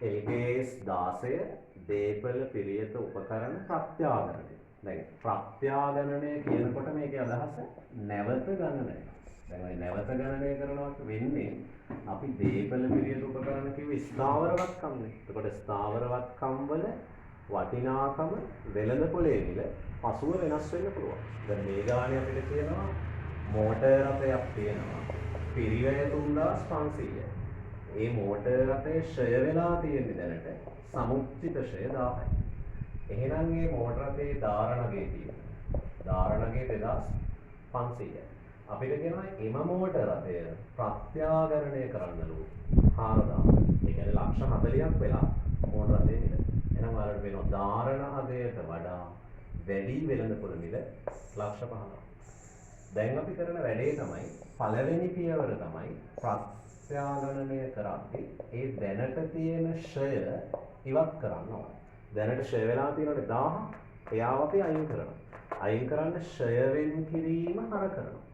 LKS 16 දීපල පිරියත උපකරණ ප්‍රත්‍යාගරණය. දැන් ප්‍රත්‍යාගණනය කියනකොට මේකේ අදහස නැවත ගණනය. දැන් ඔය නැවත ගණනය කරනවට වෙන්නේ අපි දීපල පිරියත උපකරණ කිව්ව ස්ථාවරවත්කම්නේ. එතකොට ස්ථාවරවත්කම් වල වටිනාකම වෙළඳපොලේ මිල පසුව වෙනස් වෙන්න පුළුවන්. දැන් මේ ගානේ අපිට කියනවා මෝටර් රථයක් තියෙනවා. පිරිවැය 3500යි. ඒ මෝටර් රථයේ ෂය වෙලා තියෙන දැනට සමුච්චිත ෂය 1000යි. එහෙනම් මේ මෝටර් රථයේ ධාරණගේ තියෙනවා. ධාරණගේ 2500යි. අපිට කියනවා එම මෝටර් රථය ප්‍රත්‍යාගරණය කරන්නලු 4000. ඒ කියන්නේ ලක්ෂ 40ක් වෙලා මෝටර් රථයේ මිල. එහෙනම් ඔයාලට වෙනවා ධාරණ අගයට වඩා වැඩි වෙළඳපොළ මිල ලක්ෂ 15ක්. දැන් අපි කරන වැඩේ තමයි පළවෙනි පියවර තමයි ප්‍රත්‍යාගණනය කරද්දී ඒ දැනට තියෙන ෂය ඉවත් කරන්න ඕනේ. දැනට ෂය වෙලා තියෙනනේ 1000. එයාව අපි අයින් කරනවා. අයින් කරන්න ෂය වෙන් කිරීම හර කරනවා.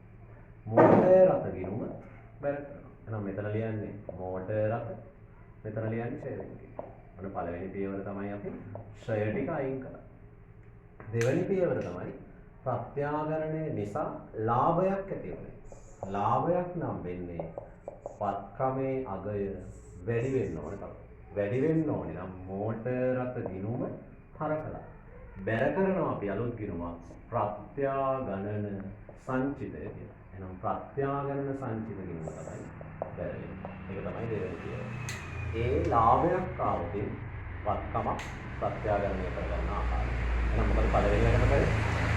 මෝටර් රථ ගිණුම බැල කරනවා. එහෙනම් මෙතන ලියන්නේ මෝටර් රථ, මෙතන ලියන්නේ ෂය වෙන් කිරීම. අන්න පළවෙනි පියවර තමයි අපි ෂය ටික අයින් කරන්නේ. දෙවෙනි පියවර තමයි ප්‍රත්‍යාගරණය නිසා ලාභයක් ඇති වෙන්නේ. ලාභයක් නම් වෙන්නේ වත්කමේ අගය වැඩි වෙන්න ඕනේ තමයි. වැඩි වෙන්න ඕනේ නම් මෝටර් රථ ගිණුම හරකලා. බැර කරනවා අපි අලුත් ගිණුමක් ප්‍රත්‍යාගණන සංචිතය කියලා. එහෙනම් ප්‍රත්‍යාගණන සංචිත ගිණුම තමයි බැරෙන්නේ. ඒක තමයි දෙවෙනි පියවර. ඒ ලාභයක් ආවොත් වත්කමක් ප්‍රත්‍යාගරණය කරගන්න ආකාරය. එහෙනම් මොකද පළවෙනි එකම කරේ?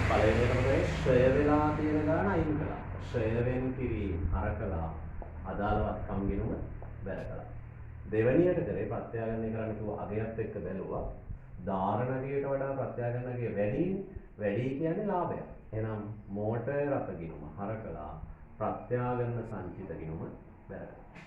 පළවෙනි එකම කරේ ෂය වෙලා තියෙන ගාන අයින් කළා. ෂය වෙන් කිරීම හරකලා අදාළ වත්කම් ගිණුම බැර කළා. දෙවෙනියට කරේ ප්‍රත්‍යාගරණය කරන්න කිව්ව අගයත් එක්ක බැලුවා. ධාරණගයට වඩා ප්‍රත්‍යාගරණගය වැඩි කියන්නේ ලාභයක්. එහෙනම් මෝටර් රථ ගිණුම හරකලා ප්‍රත්‍යාගරණ සංචිත ගිණුම බැර කළා.